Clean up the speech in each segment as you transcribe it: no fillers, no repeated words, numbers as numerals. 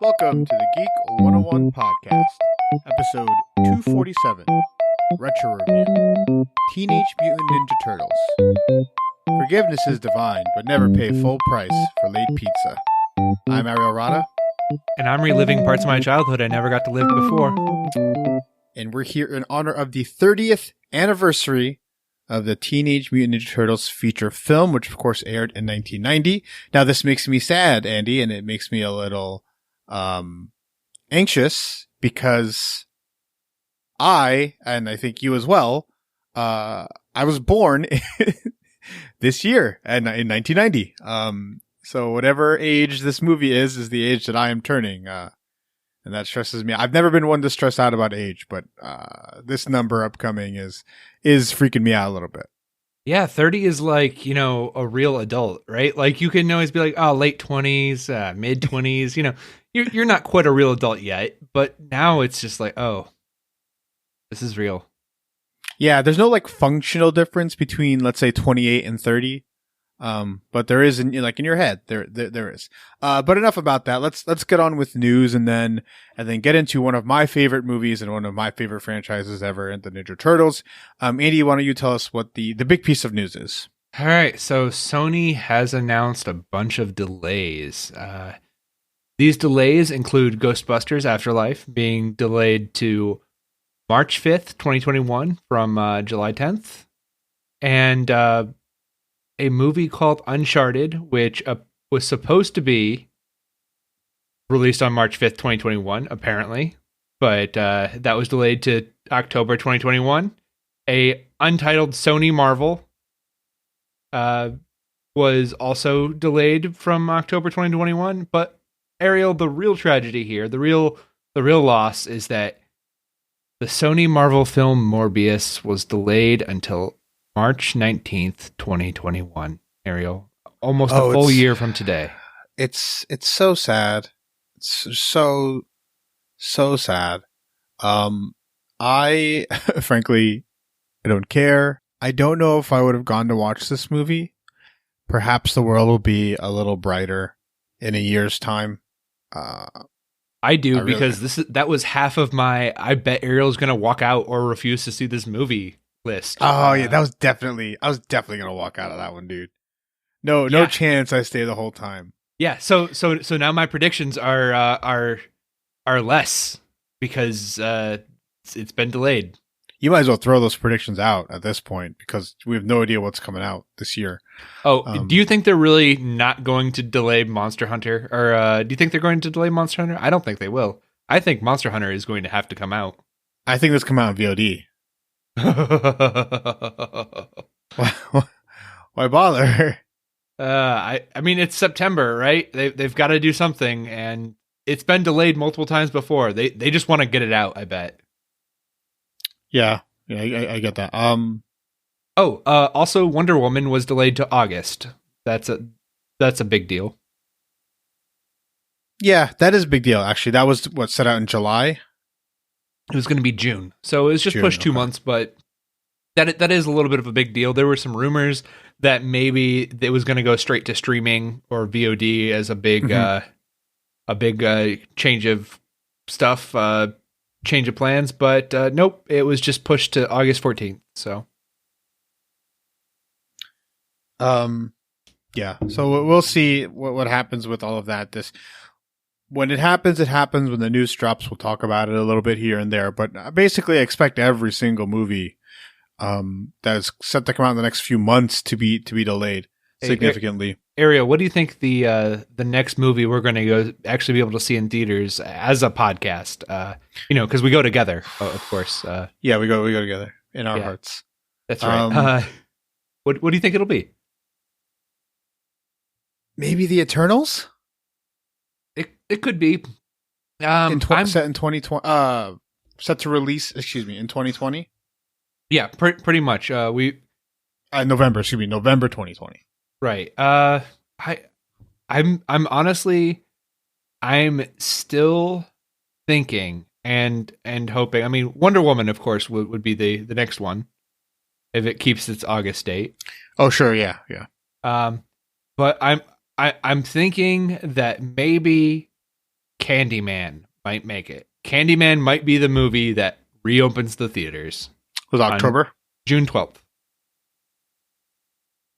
Welcome to the Geek 101 podcast, episode 247, Retro Review, Teenage Mutant Ninja Turtles. Forgiveness is divine, but never pay full price for late pizza. I'm Ariel Rada. And I'm reliving parts of my childhood I never got to live before. And we're here in honor of the 30th anniversary of the Teenage Mutant Ninja Turtles feature film, which of course aired in 1990. Now this makes me sad, Andy, and it makes me a little anxious because and I think you as well, I was born this year in 1990. So whatever age this movie is the age that I am turning. And that stresses me. I've never been one to stress out about age, but this number upcoming is freaking me out a little bit. Yeah, 30 is like, a real adult, right? Like you can always be like, oh, late 20s, mid 20s, you're not quite a real adult yet, but now it's just like, oh, this is real. Yeah, there's no like functional difference between, let's say, 28 and 30. But there is in your head, there is. But enough about that. Let's get on with news and then get into one of my favorite movies and one of my favorite franchises ever, the Ninja Turtles. Andy, why don't you tell us what the big piece of news is? All right. So Sony has announced a bunch of delays. These delays include Ghostbusters Afterlife being delayed to March 5th, 2021 from July 10th. And, a movie called Uncharted, which was supposed to be released on March 5th, 2021, apparently. But that was delayed to October 2021. A untitled Sony Marvel was also delayed from October 2021. But Ariel, the real tragedy here, the real loss is that the Sony Marvel film Morbius was delayed until March 19th, 2021, Ariel. Almost a full year from today. It's so sad. It's so sad. I frankly, I don't care. I don't know if I would have gone to watch this movie. Perhaps the world will be a little brighter in a year's time. I do, because that was half of my I bet Ariel's going to walk out or refuse to see this movie list. Oh yeah, I was definitely gonna walk out of that one, dude. No chance I stay the whole time. Yeah, so now my predictions are less because it's been delayed. You might as well throw those predictions out at this point because we have no idea what's coming out this year. Oh, do you think they're really not going to delay Monster Hunter, or do you think they're going to delay Monster Hunter? I don't think they will. I think Monster Hunter is going to have to come out. I think this come out in VOD. Why bother? I mean, it's September, right? They've got to do something, and it's been delayed multiple times before. They just want to get it out, I bet. Yeah, I get that. Also Wonder Woman was delayed to August. That's a big deal. Yeah, that is a big deal. Actually, that was set out in July. It was going to be June. So it was just pushed 2 months, but that is a little bit of a big deal. There were some rumors that maybe it was going to go straight to streaming or VOD as a big change of stuff, change of plans, but nope, it was just pushed to August 14th. So yeah. So we'll see what happens with all of that. When it happens, when the news drops, we'll talk about it a little bit here and there. But basically, I expect every single movie that is set to come out in the next few months to be delayed significantly. Ariel, what do you think the next movie we're going to go actually be able to see in theaters as a podcast? Because we go together, of course. Yeah, we go together in our hearts. That's right. What do you think it'll be? Maybe the Eternals. It could be set in 2020. Set to release. Excuse me, in 2020. Yeah, pretty much. November 2020. Right. I'm honestly, I'm still thinking and hoping. I mean, Wonder Woman, of course, would be the next one if it keeps its August date. Oh, sure, yeah. But I'm thinking that maybe Candyman might make it. Candyman might be the movie that reopens the theaters. Was October? June 12th.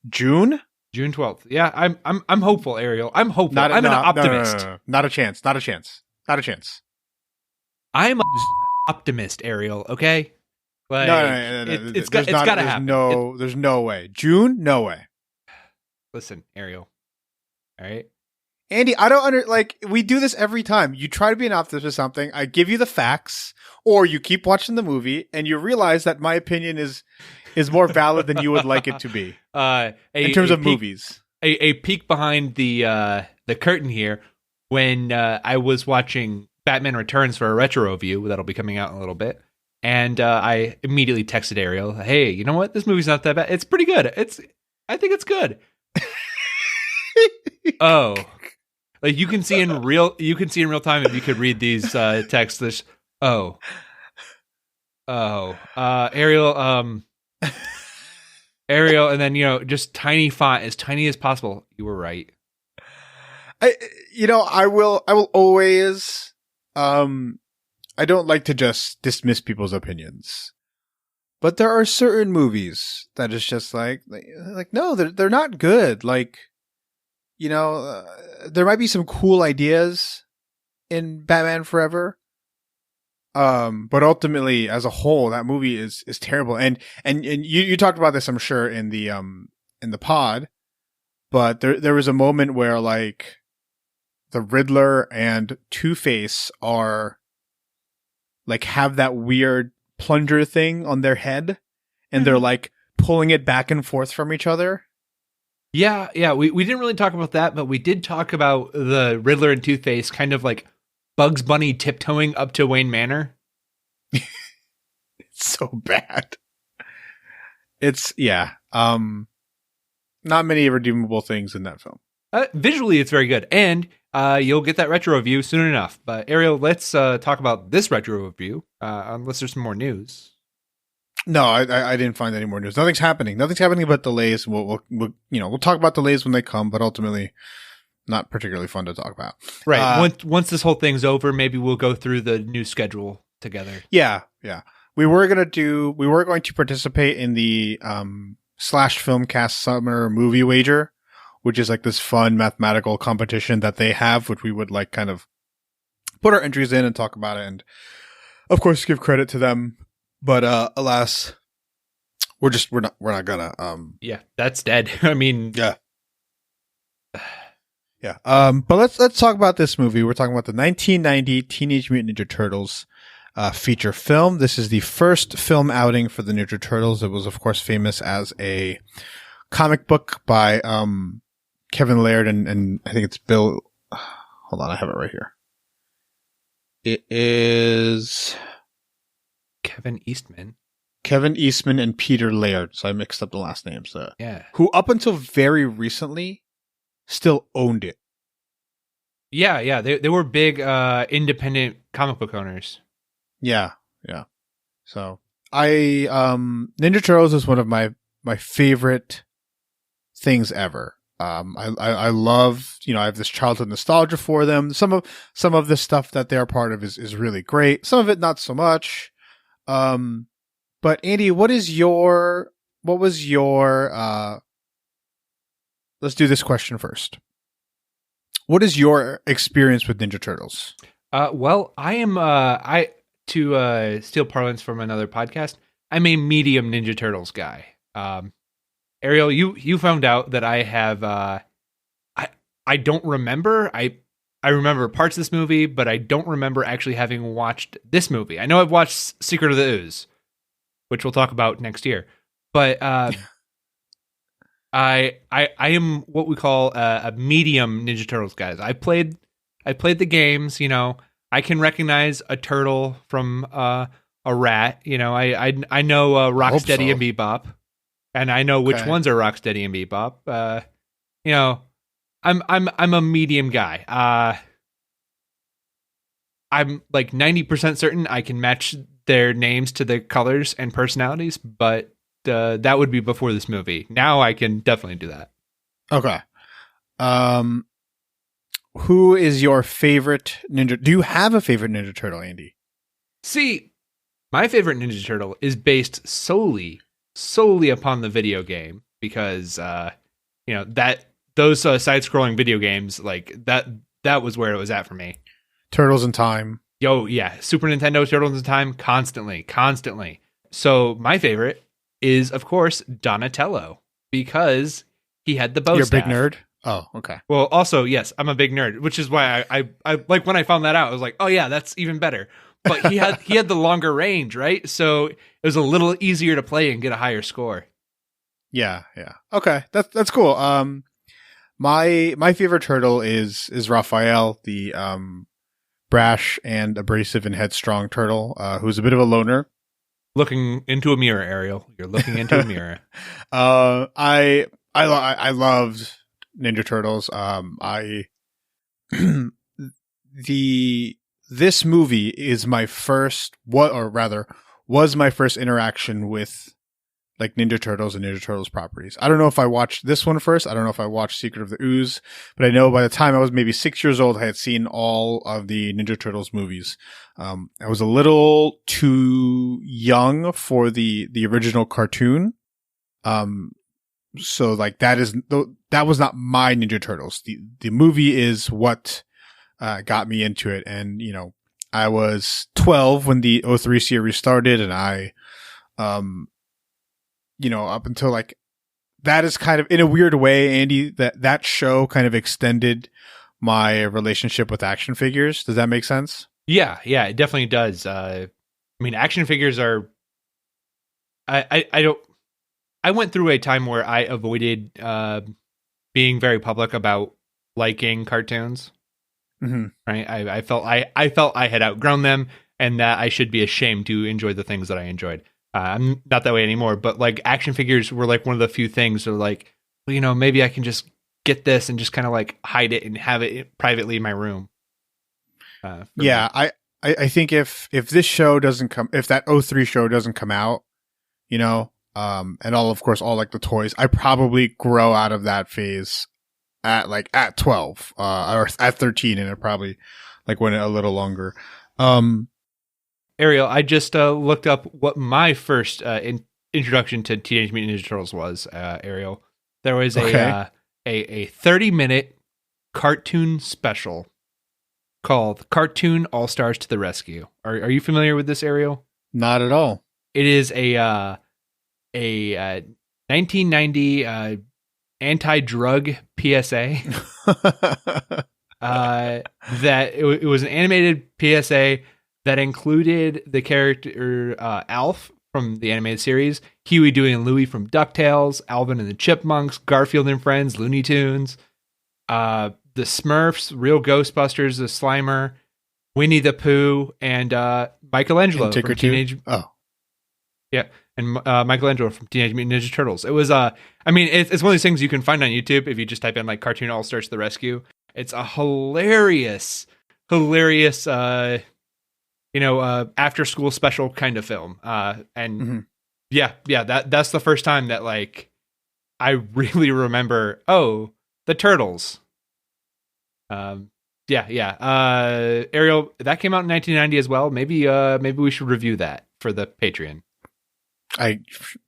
June 12th. Yeah, I'm hopeful, Ariel. I'm hopeful. I'm an optimist. No. Not a chance. I'm an optimist, Ariel. Okay. Like, no. It's got to happen. There's no way. June? No way. Listen, Ariel. All right. Andy, I don't we do this every time. You try to be an optimist or something. I give you the facts, or you keep watching the movie and you realize that my opinion is more valid than you would like it to be. In terms of movies. A peek behind the curtain here, when I was watching Batman Returns for a retro review that'll be coming out in a little bit, and I immediately texted Ariel, "Hey, you know what? This movie's not that bad. It's pretty good. I think it's good." Oh, like you can see in real time if you could read these texts. There's Ariel, Ariel, and then just tiny font, as tiny as possible. You were right. I will always. I don't like to just dismiss people's opinions, but there are certain movies that is just like no, they're not good. Like, there might be some cool ideas in Batman Forever. But ultimately, as a whole, that movie is terrible. And you talked about this, I'm sure, in the pod, but there was a moment where like the Riddler and Two-Face are like have that weird plunger thing on their head, and they're like pulling it back and forth from each other. Yeah. We didn't really talk about that, but we did talk about the Riddler and Two-Face kind of like Bugs Bunny tiptoeing up to Wayne Manor. It's so bad. It's not many redeemable things in that film. Visually, it's very good, and you'll get that retro review soon enough. But Ariel, let's talk about this retro review. Unless there's some more news. No, I didn't find any more news. Nothing's happening but delays. We'll talk about delays when they come, but ultimately not particularly fun to talk about. Right. Once this whole thing's over, maybe we'll go through the new schedule together. Yeah. We were going to participate in the Slash Filmcast Summer Movie Wager, which is like this fun mathematical competition that they have, which we would like kind of put our entries in and talk about it, and of course give credit to them. But alas, we're not gonna. Yeah, that's dead. I mean, yeah. But let's talk about this movie. We're talking about the 1990 Teenage Mutant Ninja Turtles feature film. This is the first film outing for the Ninja Turtles. It was, of course, famous as a comic book by Kevin Laird and I think it's Bill. Hold on, I have it right here. It is Kevin Eastman and Peter Laird. So I mixed up the last names. Yeah. Who up until very recently still owned it. Yeah. They were big independent comic book owners. Yeah. So Ninja Turtles is one of my favorite things ever. I love, I have this childhood nostalgia for them. Some of the stuff that they're part of is really great. Some of it not so much. But Andy, what was your let's do this question first. What is your experience with Ninja Turtles? Well, I am to steal parlance from another podcast, I'm a medium Ninja Turtles guy. Ariel, you found out that I have I don't remember. I remember parts of this movie, but I don't remember actually having watched this movie. I know I've watched Secret of the Ooze, which we'll talk about next year. But I am what we call a medium Ninja Turtles guys. I played the games. I can recognize a turtle from a rat. I know Rocksteady and Bebop, and I know which ones are Rocksteady and Bebop. I'm a medium guy. I'm like 90% certain I can match their names to the colors and personalities, but that would be before this movie. Now I can definitely do that. Okay. who is your favorite Ninja? Do you have a favorite Ninja Turtle, Andy? See, my favorite Ninja Turtle is based solely upon the video game because, that those side-scrolling video games, like that was where it was at for me. Turtles in Time. Yo, yeah, Super Nintendo Turtles in Time, constantly. So my favorite is, of course, Donatello because he had the bow You're a staff. big nerd? Oh, okay. Well, also, yes, I'm a big nerd, which is why I like when I found that out, I was like, oh yeah, that's even better. But he had the longer range, right? So it was a little easier to play and get a higher score. Yeah. Okay, that's cool. My favorite turtle is Raphael, the brash and abrasive and headstrong turtle, who's a bit of a loner. Looking into a mirror, Ariel. You're looking into a mirror. I loved Ninja Turtles. This movie is my first, was my first interaction with like Ninja Turtles and Ninja Turtles properties. I don't know if I watched this one first. I don't know if I watched Secret of the Ooze, but I know by the time I was maybe 6 years old, I had seen all of the Ninja Turtles movies. I was a little too young for the original cartoon. So like that was not my Ninja Turtles. The movie is what got me into it. And, I was 12 when the '03 series started, and I, up until like, that is kind of, in a weird way, Andy, that show kind of extended my relationship with action figures. Does that make sense? Yeah, it definitely does. I mean, action figures are, I went through a time where I avoided being very public about liking cartoons. Mm-hmm. Right? I felt I had outgrown them, and that I should be ashamed to enjoy the things that I enjoyed. I'm not that way anymore, but like action figures were like one of the few things that are like, well, maybe I can just get this and just kind of like hide it and have it privately in my room. Yeah, I think if this show doesn't come, if that '03 show doesn't come out, and all like the toys, I probably grow out of that phase at 12, or at 13, and it probably like went a little longer. Ariel, I just looked up what my first introduction to Teenage Mutant Ninja Turtles was. Ariel, there was a 30-minute cartoon special called "Cartoon All Stars to the Rescue." Are you familiar with this, Ariel? Not at all. It is a 1990 anti-drug PSA. That it was an animated PSA that included the character Alf from the animated series, Huey, Dewey, and Louie from DuckTales, Alvin and the Chipmunks, Garfield and Friends, Looney Tunes, the Smurfs, Real Ghostbusters, the Slimer, Winnie the Pooh, and Michelangelo from Teenage. Oh, yeah, and Michelangelo from Teenage Mutant Ninja Turtles. It was it's one of these things you can find on YouTube if you just type in like "Cartoon All Stars to the Rescue." It's a hilarious after school special kind of film. And mm-hmm. That's the first time that like I really remember, the Turtles. Ariel, that came out in 1990 as well. Maybe we should review that for the Patreon. I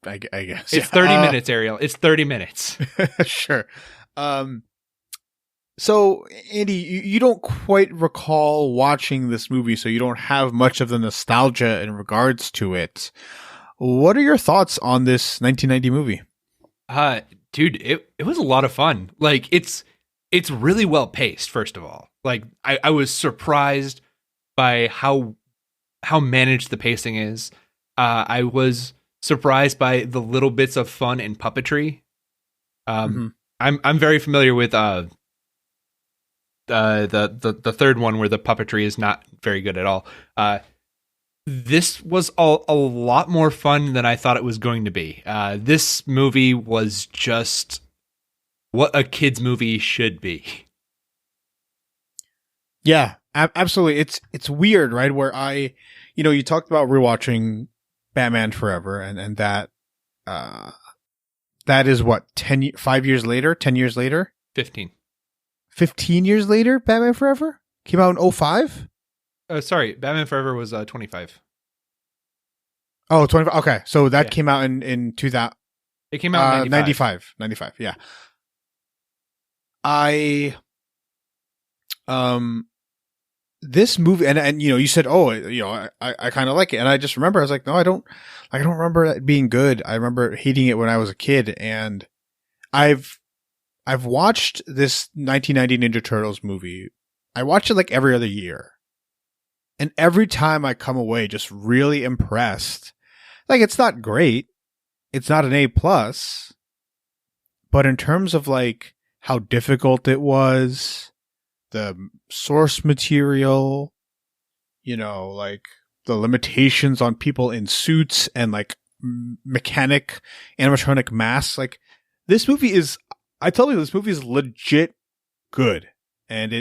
guess it's 30 minutes, Ariel. It's 30 minutes. Sure. So, Andy, you don't quite recall watching this movie, so you don't have much of the nostalgia in regards to it. What are your thoughts on this 1990 movie? Dude, it was a lot of fun. Like, it's really well paced, first of all. Like, I was surprised by how managed the pacing is. I was surprised by the little bits of fun and puppetry. I'm very familiar with the third one where the puppetry is not very good at all. This was a lot more fun than I thought it was going to be. This movie was just what a kid's movie should be. Yeah, absolutely. It's weird, right? Where you talked about rewatching Batman Forever, and that is what, 5 years later, 10 years later? 15. 15 years later, Batman Forever came out in 2005. Sorry, Batman Forever was 25. Oh, 25. Okay, so that came out in 2000. It came out in 95. 95. Yeah. I this movie, and you know, you said, oh, you know, I kind of like it, and I just remember I was like, no, I don't remember it being good. I remember hating it when I was a kid, and I've watched this 1990 Ninja Turtles movie. I watch it like every other year, and every time I come away just really impressed. Like, it's not great, it's not an A plus, but in terms of like how difficult it was, the source material, you know, like the limitations on people in suits and like mechanic animatronic masks. Like, this movie is, I tell you, this movie is legit good. And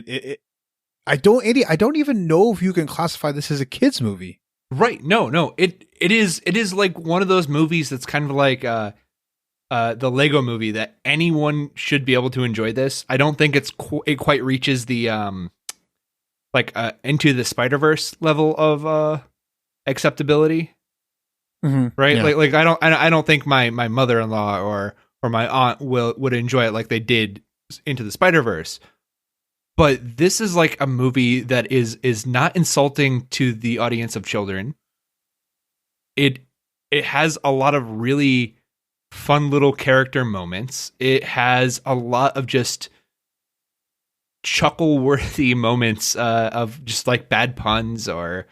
I don't even know if you can classify this as a kid's movie. Right. No. It is like one of those movies that's kind of like the Lego movie that anyone should be able to enjoy this. I don't think it quite reaches the Into the Spider-Verse level of acceptability. Mm-hmm. Right? Yeah. Like I don't think my mother-in-law or my aunt would enjoy it like they did Into the Spider-Verse. But this is like a movie that is not insulting to the audience of children. It has a lot of really fun little character moments. It has a lot of just chuckle-worthy moments of just like bad puns or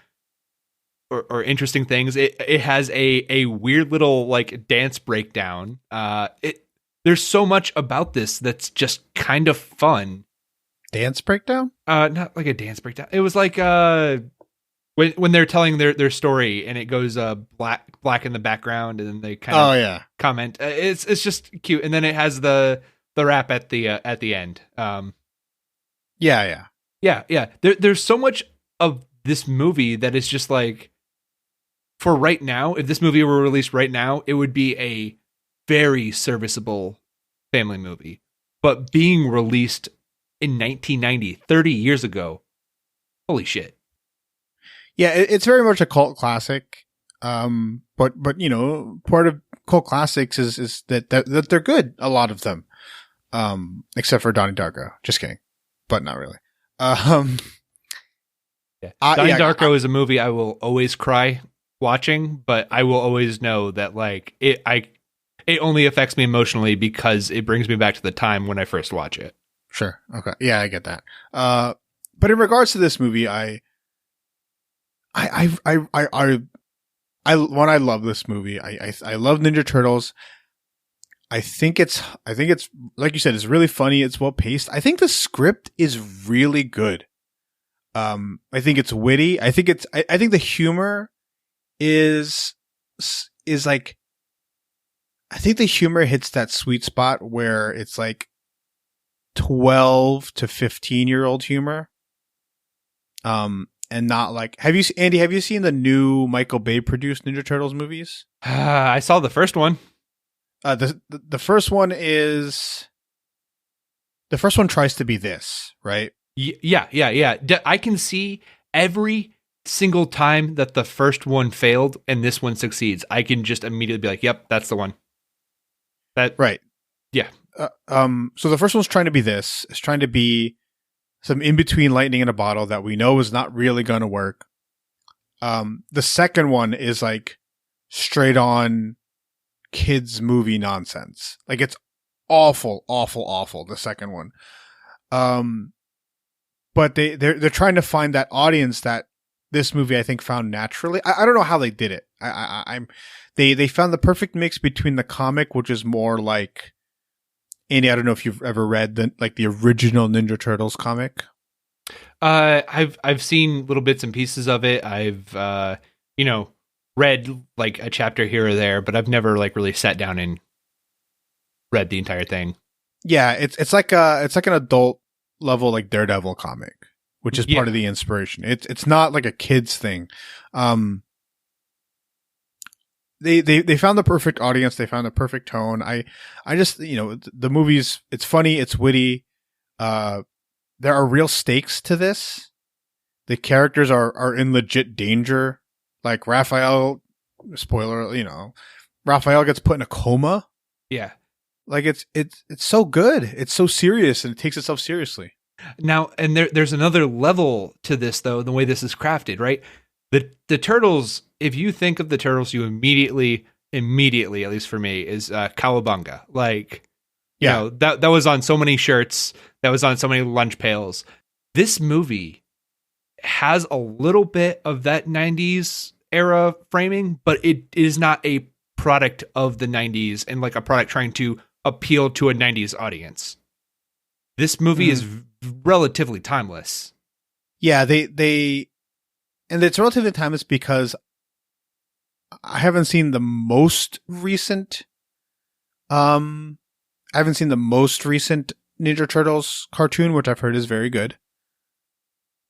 interesting things. It has a weird little like dance breakdown. There's so much about this that's just kind of fun. Dance breakdown? Not like a dance breakdown. It was like when they're telling their story and it goes black in the background and then they kind of comment. It's just cute, and then it has the rap at the end. Yeah. There's so much of this movie that is just like, for right now, if this movie were released right now, it would be a very serviceable family movie. But being released in 1990, 30 years ago, holy shit. Yeah, it's very much a cult classic. But you know, part of cult classics is that they're good, a lot of them. Except for Donnie Darko. Just kidding. But not really. Donnie Darko is a movie I will always cry watching, but I will always know that like it only affects me emotionally because it brings me back to the time when I first watch it. Sure. Okay. Yeah, I get that. But in regards to this movie, I love this movie. I love Ninja Turtles. I think it's like you said, it's really funny. It's well paced. I think the script is really good. I think it's witty. I think the humor is like, I think the humor hits that sweet spot where it's like 12 to 15-year-old humor. And not like, Andy, have you seen the new Michael Bay produced Ninja Turtles movies? I saw the first one. The first one tries to be this, right? Yeah. I can see every single time that the first one failed and this one succeeds. I can just immediately be like, yep, that's the one. That right. Yeah. So the first one's trying to be this. It's trying to be some in-between lightning in a bottle that we know is not really going to work. The second one is like straight on kids movie nonsense. Like, it's awful. The second one. But they're trying to find that audience that this movie, I think, found naturally. I don't know how they did it. They found the perfect mix between the comic, which is more like, Andy, I don't know if you've ever read the original Ninja Turtles comic. I've seen little bits and pieces of it. I've read like a chapter here or there, but I've never like really sat down and read the entire thing. Yeah, it's like an adult level like Daredevil comic, which is part of the inspiration. It's not like a kids thing. They found the perfect audience. They found the perfect tone. I just, the movie's, it's funny. It's witty. there are real stakes to this. The characters are in legit danger. Like Raphael, spoiler, Raphael gets put in a coma. Yeah. Like it's so good. It's so serious and it takes itself seriously. Now, and there's another level to this though, the way this is crafted, right? The turtles, if you think of the turtles, you immediately, at least for me, is Cowabunga. Like, you know, that was on so many shirts, that was on so many lunch pails. This movie has a little bit of that 90s era framing, but it is not a product of the 90s and like a product trying to appeal to a 90s audience. This movie is relatively timeless. Yeah, and it's relatively timeless because I haven't seen the most recent Ninja Turtles cartoon, which I've heard is very good.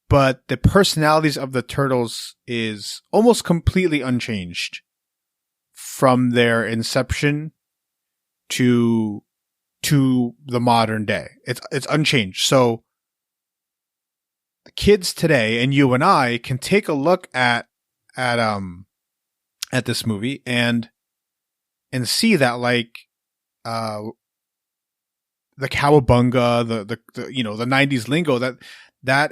But the personalities of the turtles is almost completely unchanged from their inception to the modern day. It's unchanged. So the kids today and you and I can take a look at this movie and see that like the cowabunga, the 90s lingo that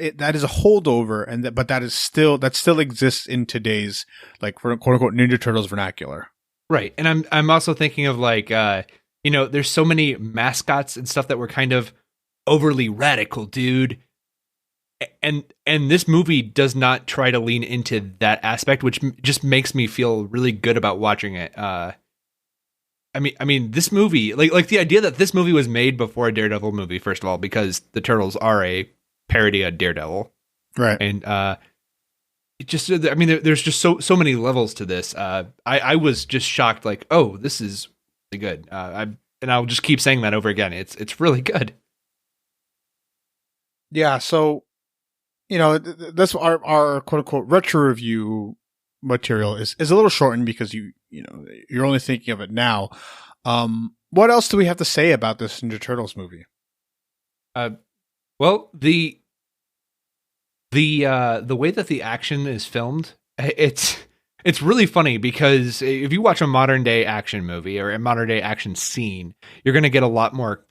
is a holdover, but that still exists in today's like quote unquote Ninja Turtles vernacular. Right. And I'm also thinking of like there's so many mascots and stuff that were kind of overly radical, dude. And this movie does not try to lean into that aspect, which just makes me feel really good about watching it. I mean, this movie, like the idea that this movie was made before a Daredevil movie, first of all, because the Turtles are a parody of Daredevil, right? And there's just so many levels to this. I was just shocked, like, oh, this is really good. And I'll just keep saying that over again. It's really good. Yeah. So, that's our quote unquote retro review material is a little shortened because you're only thinking of it now. What else do we have to say about this Ninja Turtles movie? Well, the way that the action is filmed, it's really funny because if you watch a modern day action movie or a modern day action scene, you're going to get a lot more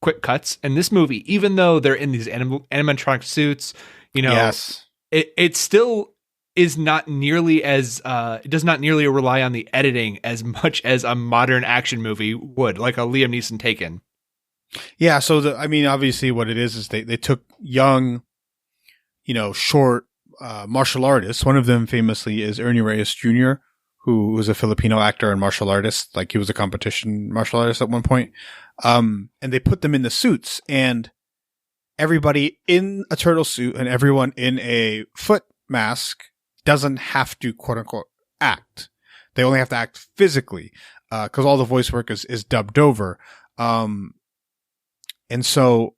quick cuts. And this movie, even though they're in these animatronic suits, yes, it still is not nearly as it does not nearly rely on the editing as much as a modern action movie would, like a Liam Neeson Taken. Yeah, so obviously what it is they took young, short martial artists. One of them famously is Ernie Reyes Jr., who was a Filipino actor and martial artist. Like he was a competition martial artist at one point. And they put them in the suits, and everybody in a turtle suit and everyone in a foot mask doesn't have to quote unquote act. They only have to act physically, because all the voice work is dubbed over. And so,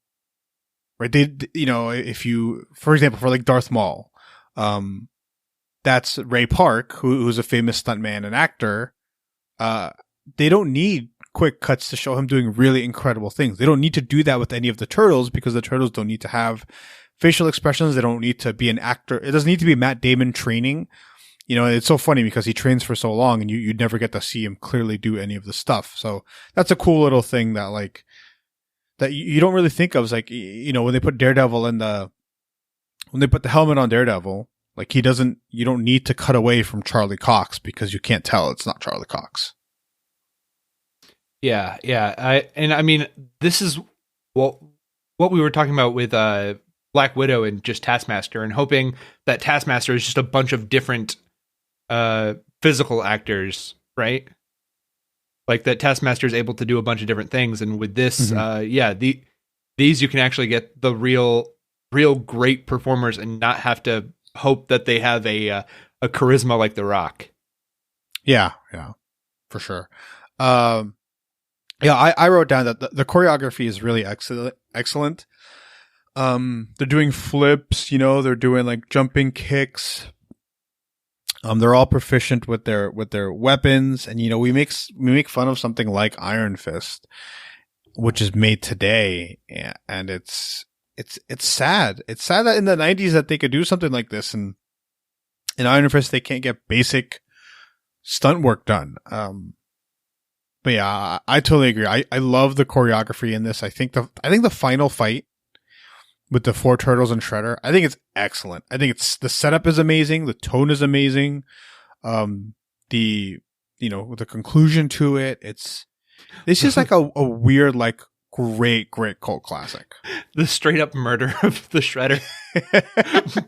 right, if you, for example, for like Darth Maul, that's Ray Park, who's a famous stuntman and actor. They don't need quick cuts to show him doing really incredible things. They don't need to do that with any of the turtles because the turtles don't need to have facial expressions. They don't need to be an actor. It doesn't need to be Matt Damon training. It's so funny because he trains for so long and you'd never get to see him clearly do any of the stuff. So that's a cool little thing that like, that you don't really think of. Is like, when they put Daredevil when they put the helmet on Daredevil, like you don't need to cut away from Charlie Cox because you can't tell it's not Charlie Cox. Yeah. This is what we were talking about with Black Widow and just Taskmaster, and hoping that Taskmaster is just a bunch of different physical actors, right? Like that Taskmaster is able to do a bunch of different things, and with this, these you can actually get the real great performers and not have to hope that they have a charisma like The Rock. Yeah, for sure. I wrote down that the choreography is really excellent. They're doing flips, they're doing like jumping kicks. They're all proficient with their weapons, and we make fun of something like Iron Fist, which is made today, and it's it's sad. It's sad that in the 90s that they could do something like this, and in Iron Fist they can't get basic stunt work done. But yeah, I totally agree. I love the choreography in this. I think the final fight with the four turtles and Shredder, I think it's excellent. I think it's the setup is amazing, the tone is amazing. The the conclusion to it, it's just like a weird, like great cult classic. The straight up murder of the Shredder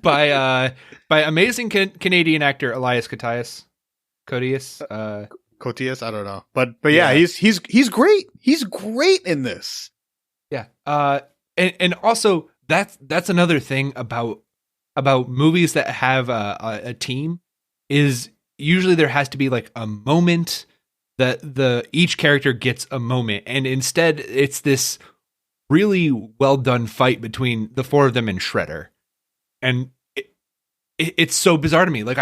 by amazing Canadian actor Elias Koteas. Cotius, I don't know, but yeah, he's great. He's great in this. Yeah, and also that's another thing about movies that have a team is usually there has to be like a moment that each character gets a moment, and instead it's this really well done fight between the four of them and Shredder, and it's so bizarre to me. Like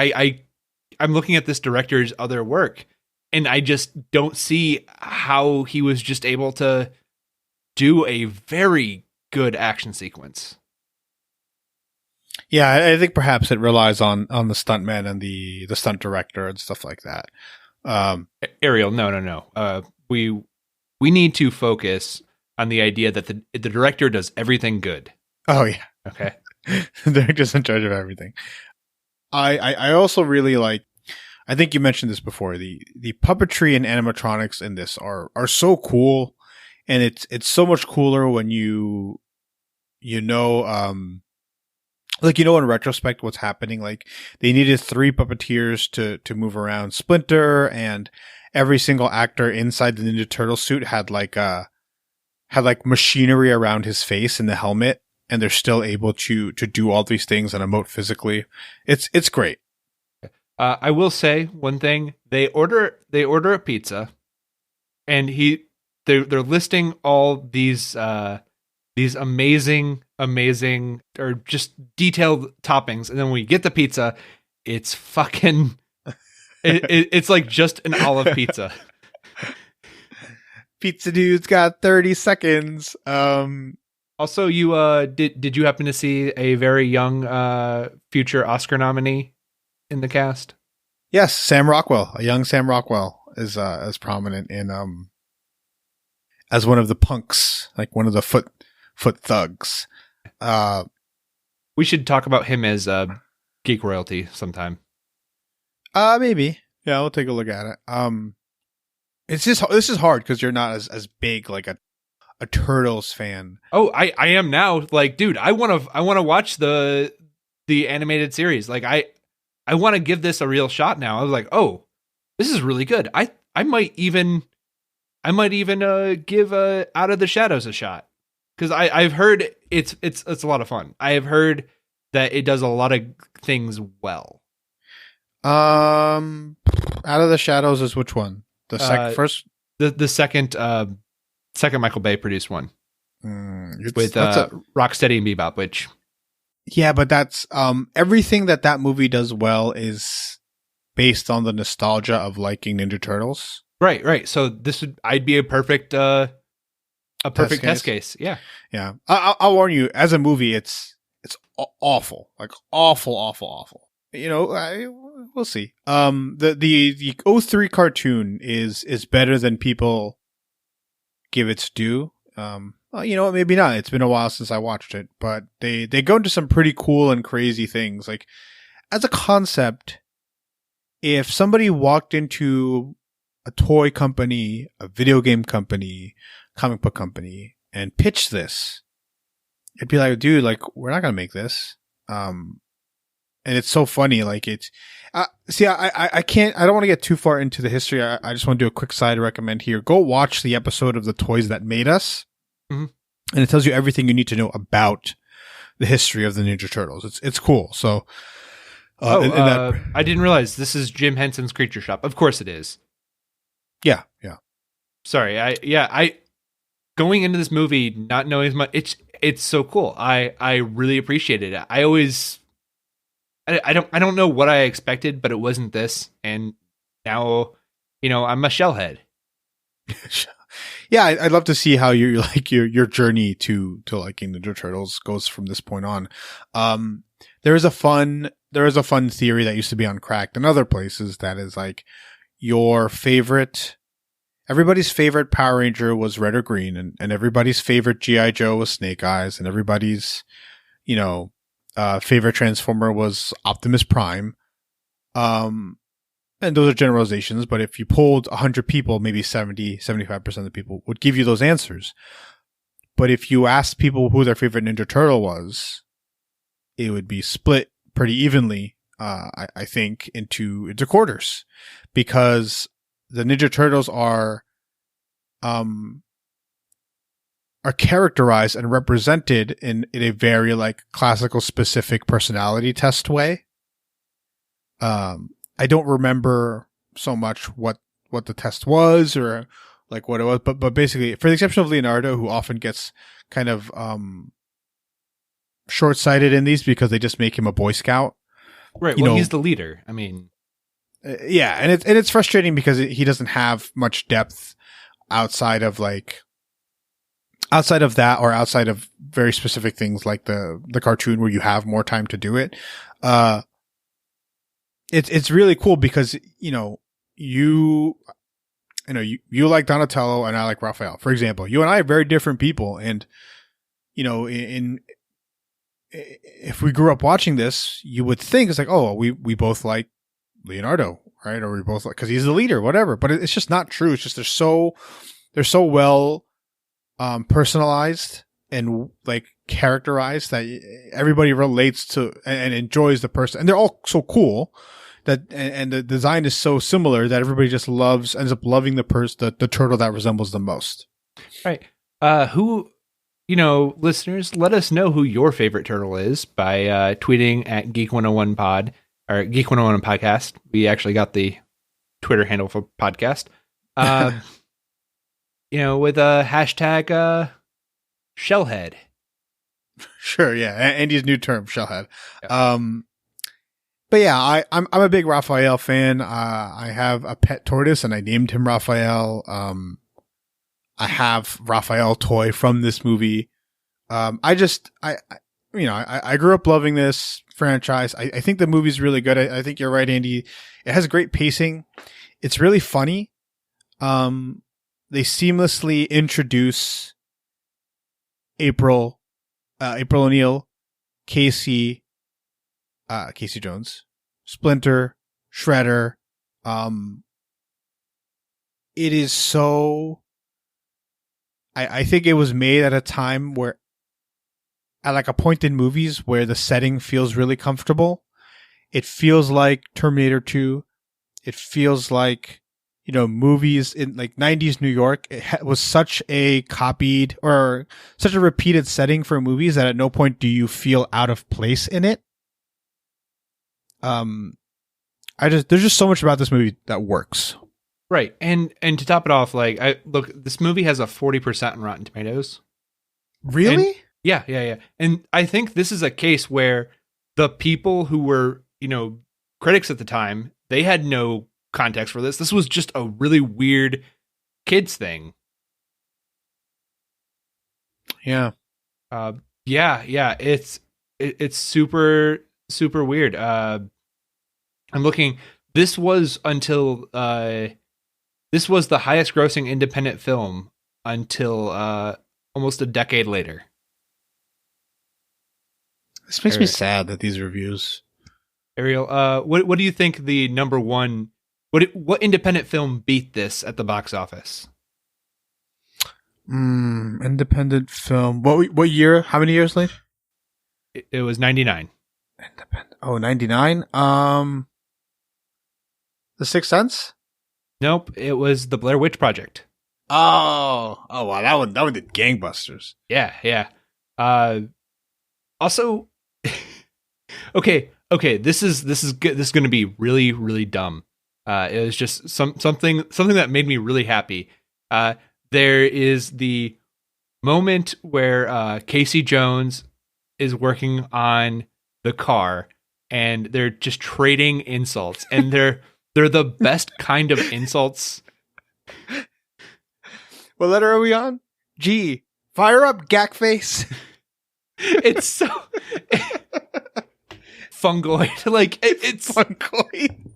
I'm looking at this director's other work, and I just don't see how he was just able to do a very good action sequence. Yeah, I think perhaps it relies on the stuntman and the stunt director and stuff like that. Ariel, no. We need to focus on the idea that the director does everything good. Oh yeah. Okay. The director's in charge of everything. I also really like, I think you mentioned this before, the puppetry and animatronics in this are so cool, and it's so much cooler when in retrospect what's happening. Like, they needed 3 puppeteers to move around Splinter, and every single actor inside the Ninja Turtle suit had machinery around his face in the helmet, and they're still able to do all these things and emote physically. It's great. I will say one thing: they order a pizza, and they're listing all these amazing or just detailed toppings, and then when we get the pizza, it's fucking it's like just an olive pizza. Pizza dude's got 30 seconds. Also, you did you happen to see a very young future Oscar nominee in the cast? Yes, Sam Rockwell. A young Sam Rockwell is as prominent in as one of the punks, like one of the foot thugs. We should talk about him as geek royalty sometime. Maybe. Yeah, we'll take a look at it. It's just, this is hard because you're not as big like a Turtles fan. Oh, I am now. Like, dude, I want to watch the animated series. Like, I want to give this a real shot now. I was like, oh, this is really good. I might even give Out of the Shadows a shot, because I've heard it's a lot of fun. I have heard that it does a lot of things well. Out of the Shadows is which one? The first, the second Michael Bay produced one with Rocksteady and Bebop, which. Yeah, but that's everything that movie does well is based on the nostalgia of liking Ninja Turtles. Right. So I'd be a perfect test case. Yeah. I'll warn you, as a movie, it's awful, like awful. We'll see. The 03 cartoon is better than people give its due. Well, you know what? Maybe not. It's been a while since I watched it, but they go into some pretty cool and crazy things. Like, as a concept, if somebody walked into a toy company, a video game company, comic book company, and pitched this, it'd be like, dude, like, we're not gonna make this. And it's so funny. Like, it's I can't. I don't want to get too far into the history. I just want to do a quick side recommend here. Go watch the episode of The Toys That Made Us. Mm-hmm. And it tells you everything you need to know about the history of the Ninja Turtles. It's cool. So, I didn't realize this is Jim Henson's Creature Shop. Of course it is. Yeah. Sorry. I going into this movie not knowing as much. It's so cool. I really appreciated it. I don't know what I expected, but it wasn't this. And now, I'm a shellhead. Yeah, I'd love to see how your journey to liking Ninja Turtles goes from this point on. There is a fun theory that used to be on Cracked and other places that is like everybody's favorite Power Ranger was red or green, and everybody's favorite G.I. Joe was Snake Eyes, and everybody's, favorite Transformer was Optimus Prime. And those are generalizations, but if you polled 100 people, maybe 75% of the people would give you those answers. But if you asked people who their favorite Ninja Turtle was, it would be split pretty evenly, I think, into quarters. Because the Ninja Turtles are characterized and represented in a very like classical specific personality test way. I don't remember so much what the test was or like what it was, but basically, for the exception of Leonardo, who often gets kind of short-sighted in these because they just make him a Boy Scout. Right. Well, he's the leader. I mean, yeah, and it's frustrating because he doesn't have much depth outside of that or outside of very specific things like the cartoon where you have more time to do it. It's really cool because, you like Donatello and I like Raphael. For example, you and I are very different people. And, if we grew up watching this, you would think it's like, oh, we both like Leonardo, right? Or we both like, cause he's the leader, whatever. But it's just not true. It's just, they're so well, personalized and like characterized that everybody relates to and enjoys the person. And they're all so cool. And the design is so similar that everybody just ends up loving the turtle that resembles them most. Right. Listeners, let us know who your favorite turtle is by tweeting at Geek 101 Pod or Geek 101 Podcast. We actually got the Twitter handle for podcast. With a hashtag Shellhead. Sure, yeah. Andy's new term, Shellhead. Yeah. But yeah, I'm a big Raphael fan. I have a pet tortoise and I named him Raphael. I have Raphael toy from this movie. I grew up loving this franchise. I think the movie's really good. I think you're right, Andy. It has great pacing. It's really funny. They seamlessly introduce April O'Neil, Casey Jones, Splinter, Shredder. It is so. I think it was made at a time where, at like a point in movies where the setting feels really comfortable. It feels like Terminator 2. It feels like, movies in like 90s New York. It was such a copied or such a repeated setting for movies that at no point do you feel out of place in it. There's just so much about this movie that works. Right. And to top it off, this movie has a 40% on Rotten Tomatoes. Really? And, yeah. And I think this is a case where the people who were, critics at the time, they had no context for this. This was just a really weird kids thing. Yeah. Yeah. It's super, super weird. I'm looking. This was until this was the highest grossing independent film until almost a decade later. This makes me sad that these reviews. Ariel, what do you think the number one? What independent film beat this at the box office? Independent film. What year? How many years later? It was 99. Independent. Oh, 99. The Sixth Sense? Nope. It was the Blair Witch Project. Oh wow. That one did gangbusters. Yeah. Also, okay. This is good. This is going to be really, really dumb. It was just something that made me really happy. There is the moment where Casey Jones is working on the car, and they're just trading insults, and they're the best kind of insults. What letter are we on? G. Fire up, gack face. It's so fungoid. Like it's fungoid.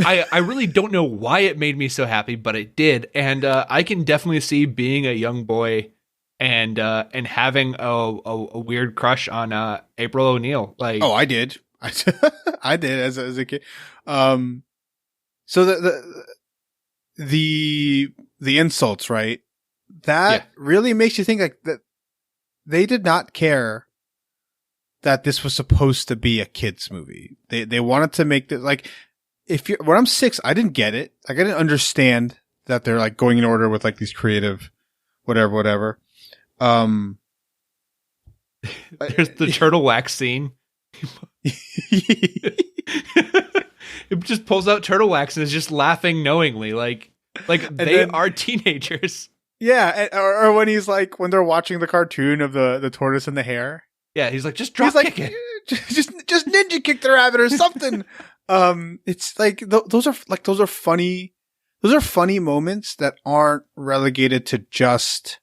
I really don't know why it made me so happy, but it did, and I can definitely see being a young boy and having a weird crush on April O'Neil. Like, I did, I did as a kid. So the insults, right? That really makes you think like that they did not care that this was supposed to be a kids movie. They wanted to make this like. When I'm 6, I didn't get it. Like, I didn't understand that they're like going in order with like these creative, whatever. There's the turtle wax scene. It just pulls out turtle wax and is just laughing knowingly, like they are teenagers. Yeah, or when he's like when they're watching the cartoon of the tortoise and the hare. Yeah, he's like just drop kick it, just ninja kick the rabbit or something. It's like those are funny moments that aren't relegated to just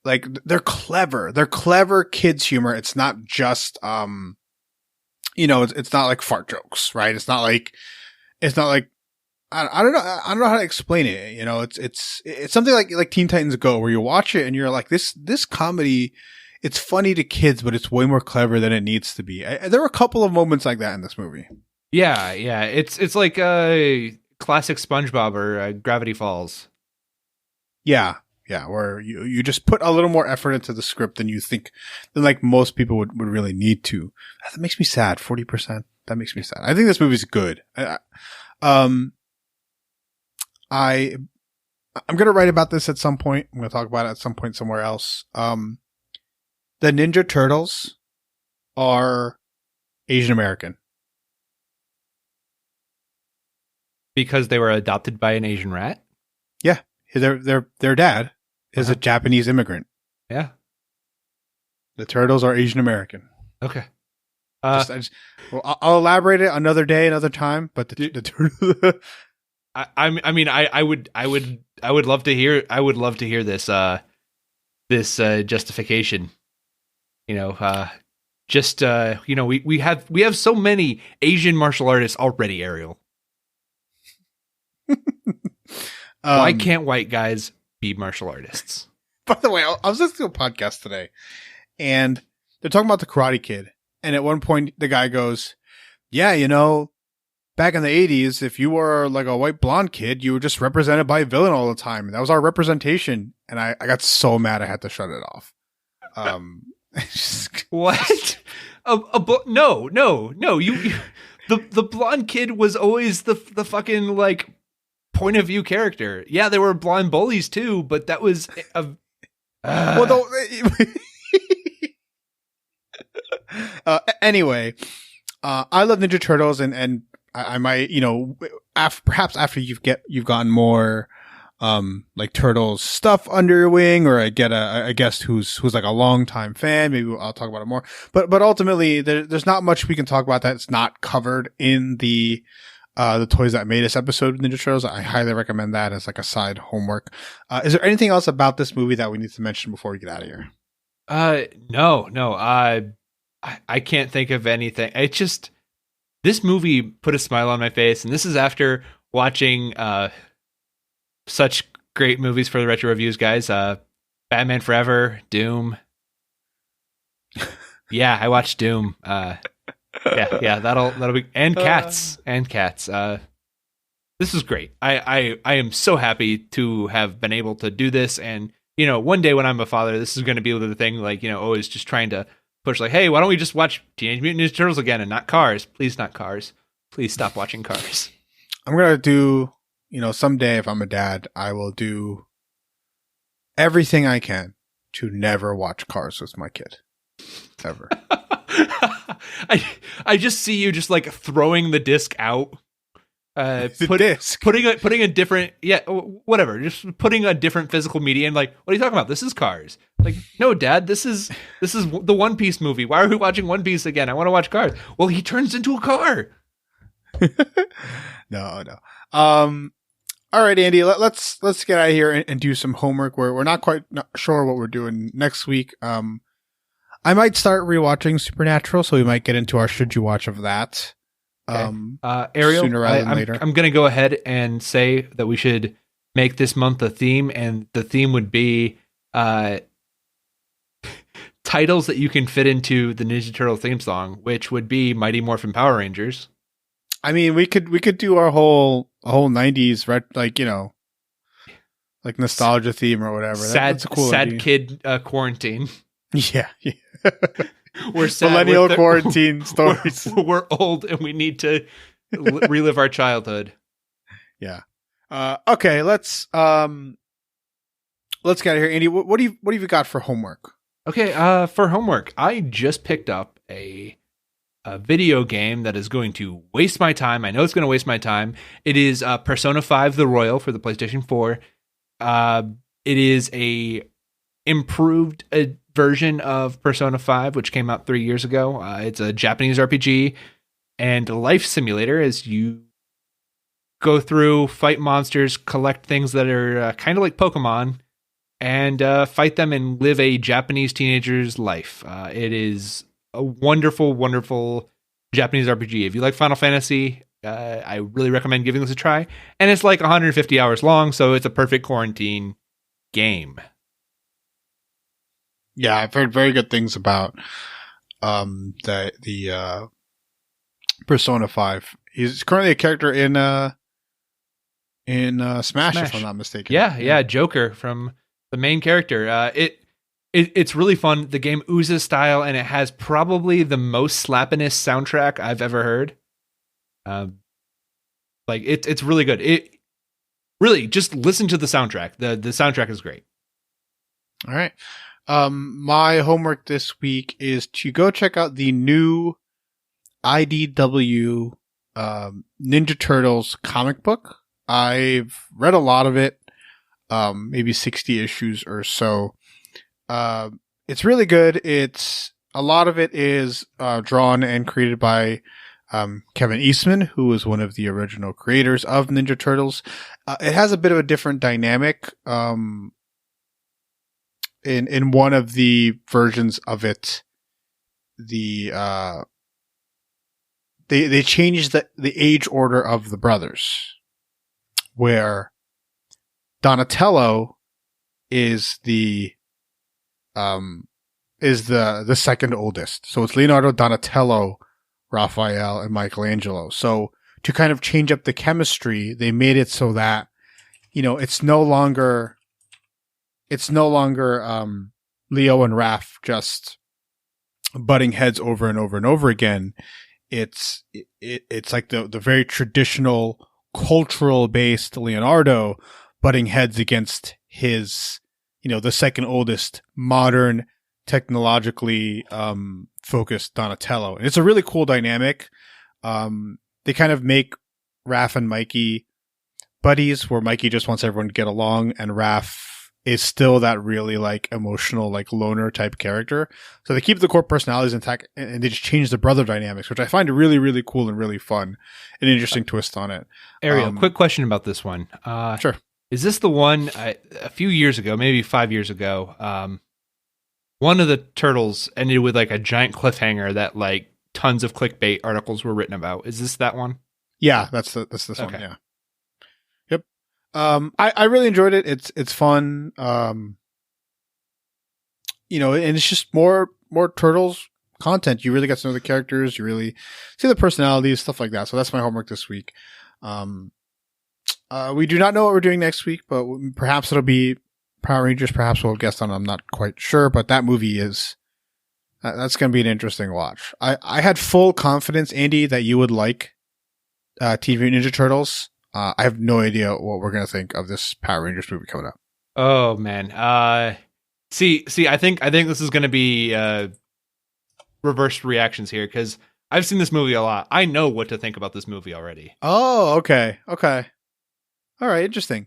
like they're clever kids humor. It's not just it's not like fart jokes, right? It's not like I don't know how to explain it. You know, it's something like Teen Titans Go, where you watch it and you're like this comedy. It's funny to kids, but it's way more clever than it needs to be. There were a couple of moments like that in this movie. Yeah. It's like a classic SpongeBob or Gravity Falls. Yeah, where you just put a little more effort into the script than like most people would really need to. That makes me sad. 40%. That makes me sad. I think this movie's good. I'm gonna write about this at some point. I'm gonna talk about it at some point somewhere else. The Ninja Turtles are Asian American. Because they were adopted by an Asian rat? Yeah. Their dad is a Japanese immigrant. Yeah. The Turtles are Asian American. Okay. I'll elaborate it another day, another time, but the Turtles I would love to hear this justification. You know, we have so many Asian martial artists already, Ariel. Why can't white guys be martial artists? By the way, I was listening to a podcast today, and they're talking about the Karate Kid. And at one point, the guy goes, "Yeah, back in the 80s, if you were like a white blonde kid, you were just represented by a villain all the time. And that was our representation." And I got so mad I had to shut it off. What? No. You the blonde kid was always the fucking like point of view character. Yeah, there were blonde bullies too, but that was anyway, I love Ninja Turtles, and I might, perhaps after you've gotten more like Turtles stuff under your wing, or I get a guest who's like a longtime fan, maybe I'll talk about it more. But ultimately, there's not much we can talk about that's not covered in the Toys That Made Us episode of Ninja Turtles. I highly recommend that as like a side homework. Is there anything else about this movie that we need to mention before we get out of here? No. I can't think of anything. It's just this movie put a smile on my face, and this is after watching such great movies for the Retro Reviews guys. Batman Forever, Doom. Yeah, I watched Doom. Yeah, that'll be Cats. This is great. I am so happy to have been able to do this, and one day when I'm a father, this is going to be the thing. Like always just trying to push. Like, hey, why don't we just watch Teenage Mutant Ninja Turtles again and not Cars? Please, not Cars. Please stop watching Cars. I'm gonna do. Someday if I'm a dad, I will do everything I can to never watch Cars with my kid. Ever. I just see you just like throwing the disc out. Putting a different, whatever, just putting a different physical media, and like, what are you talking about? This is Cars. Like, no, Dad, this is the One Piece movie. Why are we watching One Piece again? I want to watch Cars. Well, he turns into a car. No. All right, Andy, let's get out of here and do some homework. We're not quite sure what we're doing next week. I might start rewatching Supernatural, so we might get into our should you watch of that. Okay. Ariel, sooner rather than later. I'm going to go ahead and say that we should make this month a theme, and the theme would be titles that you can fit into the Ninja Turtle theme song, which would be Mighty Morphin Power Rangers. I mean, we could do our whole 90s, like nostalgia theme or whatever. Sad, that's a cool sad idea. kid quarantine. Yeah. We're sad millennial quarantine stories. We're old and we need to relive our childhood. Yeah. Okay. Let's get out of here, Andy. What have you got for homework? Okay. For homework, I just picked up a video game that is going to waste my time. I know it's going to waste my time. It is Persona 5 The Royal for the PlayStation 4. It is a improved version of Persona 5, which came out 3 years ago. It's a Japanese RPG and a life simulator as you go through, fight monsters, collect things that are kind of like Pokemon, and fight them and live a Japanese teenager's life. It is a wonderful, wonderful Japanese RPG. If you like Final Fantasy, I really recommend giving this a try. And it's like 150 hours long, so it's a perfect quarantine game. Yeah, I've heard very good things about the Persona 5. He's currently a character in Smash, if I'm not mistaken. Yeah, Joker from the main character. It's really fun. The game oozes style, and it has probably the most slappiness soundtrack I've ever heard. It's really good. It really just listen to the soundtrack. The soundtrack is great. All right. My homework this week is to go check out the new IDW Ninja Turtles comic book. I've read a lot of it, maybe 60 issues or so. It's really good. A lot of it is drawn and created by Kevin Eastman, who was one of the original creators of Ninja Turtles. It has a bit of a different dynamic. In one of the versions of it, they changed the age order of the brothers, where Donatello is the second oldest. So it's Leonardo, Donatello, Raphael, and Michelangelo. So to kind of change up the chemistry, they made it so that, it's no longer Leo and Raph just butting heads over and over and over again. It's like the very traditional cultural based Leonardo butting heads against his, the second oldest modern technologically focused Donatello. And it's a really cool dynamic. They kind of make Raph and Mikey buddies, where Mikey just wants everyone to get along, and Raph is still that really emotional, loner type character. So they keep the core personalities intact, and they just change the brother dynamics, which I find really, really cool and really fun. An interesting twist on it. Ariel, quick question about this one. Sure. Is this the one a few years ago, maybe 5 years ago? One of the turtles ended with a giant cliffhanger that tons of clickbait articles were written about. Is this that one? Yeah, that's this one. Yeah. Yep. I really enjoyed it. It's fun. And it's just more Turtles content. You really get to know the characters. You really see the personalities, stuff like that. So that's my homework this week. We do not know what we're doing next week, but perhaps it'll be Power Rangers. Perhaps we'll guest on. I'm not quite sure, but that movie that's going to be an interesting watch. I had full confidence, Andy, that you would like Teenage Mutant Ninja Turtles. I have no idea what we're going to think of this Power Rangers movie coming up. Oh man. See, I think this is going to be reversed reactions here, because I've seen this movie a lot. I know what to think about this movie already. Oh, okay. All right. Interesting.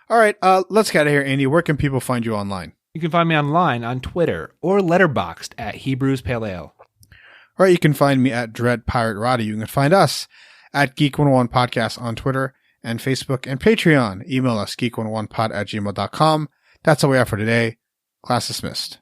All right. Let's get out of here, Andy. Where can people find you online? You can find me online on Twitter or Letterboxd at Hebrews Pale Ale. All right. You can find me at Dread Pirate Roddy. You can find us at Geek 101 Podcast on Twitter and Facebook and Patreon. Email us geek101pod@gmail.com. That's all we have for today. Class dismissed.